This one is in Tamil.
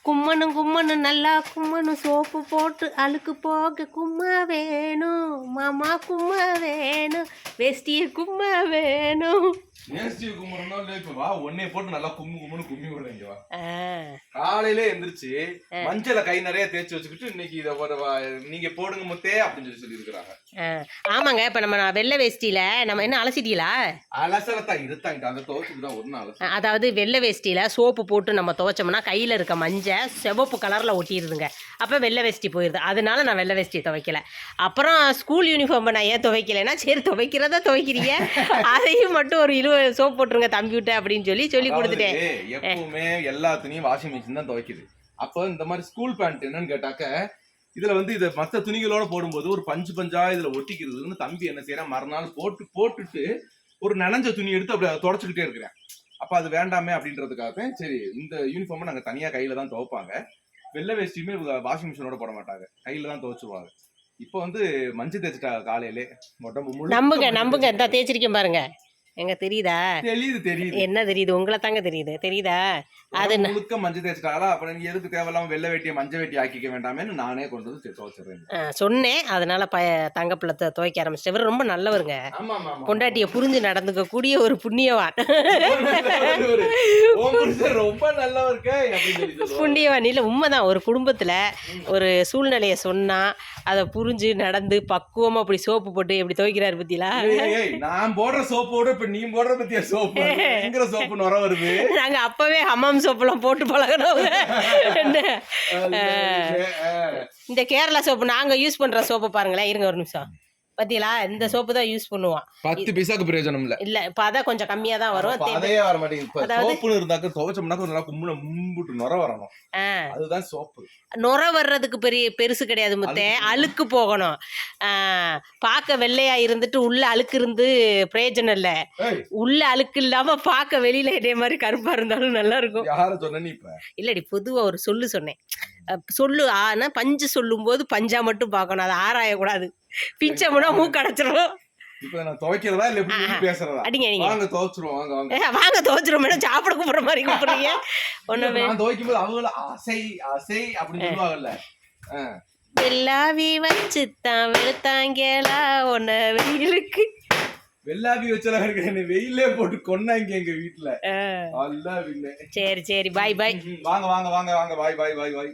கும்மனும் கும்மனும் நல்லா கும்மனும் சோப்பு போட்டு அழுக்கு போக கும்மா வேணும் மாமா கும்மா வேணும் வேஷ்டிய கும்மா வேணும். வேஷ்டிய கும்மறனா இல்ல இப்ப வா ஒண்ணே போட்டு நல்லா கும்முன்னு கும்மி விடுறீங்க வா. காலையில எந்திரிச்சு மஞ்சள கை நிறைய தேய்ச்சி வச்சுக்கிட்டு இன்னைக்கு இத நீங்க போடுங்க முத்தே அப்படின்னு சொல்லி இருக்காங்க. ஆமாங்க. இப்ப நம்ம வெள்ளை வேஷ்டியில நம்ம என்ன அலசிட்டீங்களா? அலசலத்தான் இருத்தாங்க அந்த துவைச்சுதான் ஒரு நாள். அதாவது வெள்ளை வேஷ்டியில சோப்பு போட்டு நம்ம துவைச்சோம்னா கையில இருக்க மஞ்சள் சிவப்பு கலர்ல ஒட்டிடுதுங்க. அப்ப வெள்ளை வேஷ்டி போயிருது. அதனால நான் வெள்ளை வேஷ்டி துவைக்கல. அப்புறம் ஸ்கூல் யூனிஃபார்ம் நான் ஏன் துவைக்கலைன்னா சரி துவைக்கிறதா துவைக்கிறீங்க அதையும் மட்டும் ஒரு சோப் போட்டுருங்க தம்பி விட்டு அப்படின்னு சொல்லி கொடுத்துட்டேன். எப்பவுமே எல்லாத்துலயும் வாஷிங் மிஷின் தான் துவைக்குது. அப்ப இந்த மாதிரி ஸ்கூல் பேண்ட் என்னன்னு கேட்டாக்க இதுல இத மற்ற துணிகளோட போடும்போது ஒரு பஞ்சா இதுல ஒட்டிக்கிறதுன்னு தம்பி என்ன செய்யறான் மறுநாள் போட்டுட்டு ஒரு நனைஞ்ச துணி எடுத்து அப்படி தொடச்சுக்கிட்டே இருக்கிறேன். அப்ப அது வேண்டாமே அப்படின்றதுக்காக சரி இந்த யூனிஃபார்ம் நாங்க தனியா கையில தான் துவைப்பாங்க. வெள்ளை வேஷ்டியுமே வாஷிங் மிஷினோட போட மாட்டாங்க, கையில தான் துவைச்சுவாங்க. இப்போ மஞ்சள் தேய்ச்சிட்டாங்க காலையிலே உடம்பு நம்புங்க இந்த தேய்ச்சிருக்கேன் பாருங்க. எங்க தெரியுதா? தெரியுது. என்ன தெரியுது? உங்களை தாங்க தெரியுதா? அது முழுக்க மஞ்சள் தேய்ச்சிட்டாங்களா? அப்புறம் நீங்க எதுக்கு தேவையில்லாம வெள்ளை வேட்டியை மஞ்சள் வேட்டி ஆக்கிக்க வேண்டாமேன்னு நானே கொண்டு வந்து துவைச்சிடுறேன் சொன்னேன். அதனால தங்கப்பிள்ளை துவைக்க ஆரம்பிச்சிட்டு ரொம்ப நல்லவருங்க. பொண்டாட்டிய புரிஞ்சு நடந்துக்க கூடிய ஒரு புண்ணியவான். ரொம்ப நல்லவருக்கு புண்ணியவான் இல்ல, உண்மைதான். ஒரு குடும்பத்துல ஒரு சூழ்நிலைய சொன்னா அதை புரிஞ்சு நடந்து பக்குவமா அப்படி சோப்பு போட்டு எப்படி துவைக்கிறாரு பத்தியா? நான் போடுற சோப்போட இப்ப நீ போடுற பத்தியா சோப்பு நுர வருது. நாங்க அப்பவே ஹமாம் சோப்புலாம் போட்டு பழகணும். இந்த கேரளா சோப்பு நாங்க யூஸ் பண்ற சோப்பு பாருங்களேன். இருங்க ஒரு நிமிஷம். பத்தியா இந்த சோப்பு தான் யூஸ் பண்ணுவான். 10 பைசாக்கு பிரயோஜனம் இல்ல. இப்ப அதான் கொஞ்சம் கம்மியா தான் வரும். அதே வர மாட்டேங்குது. சோப்புன்னு இருந்தாக்க துவைச்சோம்னா நல்லா கும்முன மும்பிட்டு நுர வரணும். அதுதான் சோப்பு. நுர வர்றதுக்கு பெருசு கிடையாது முத்தே, அழுக்கு போகணும். பார்க்க வெள்ளையா இருந்துட்டு உள்ள அழுக்கு இருந்து பிரயோஜனம் இல்ல. உள்ள அழுக்கு இல்லாம பார்க்க வெளியில இதே மாதிரி கருப்பா இருந்தாலும் நல்லா இருக்கும். யார சொன்ன நீ? இப்ப இல்லடி, பொதுவா ஒரு சொல்லு சொன்னேன். சொல்லு ஆனா பஞ்சு சொல்லும் போது பஞ்சா மட்டும் பார்க்கணும், அதை ஆராயக்கூடாது. பிஞ்சமுன்னா மூக்கு அடைச்சிடும். இப்ப நான் துவைக்கிறதா இல்ல எப்படி பேசுறதா? அடிங்க வாங்க துவைச்சிரும். வாங்க துவைச்சிரும் மேடம். சாப்பிட கூப்பிடுற மாதிரி கூப்பிடுறீங்க. ஒண்ணுமே நான் துவைக்கும்போது அவங்க அசை அப்படின்னு சொல்லுவாங்கல்ல. வெள்ளாவி வச்சுத்தான் வெளுத்தாங்கலா உன்ன வெயிலுக்கு. வெள்ளாவி வச்சலாம் இருக்கு, வெயிலே போட்டு கொன்னாங்க எங்க வீட்டுல. சரி பாய். வாங்க பாய்.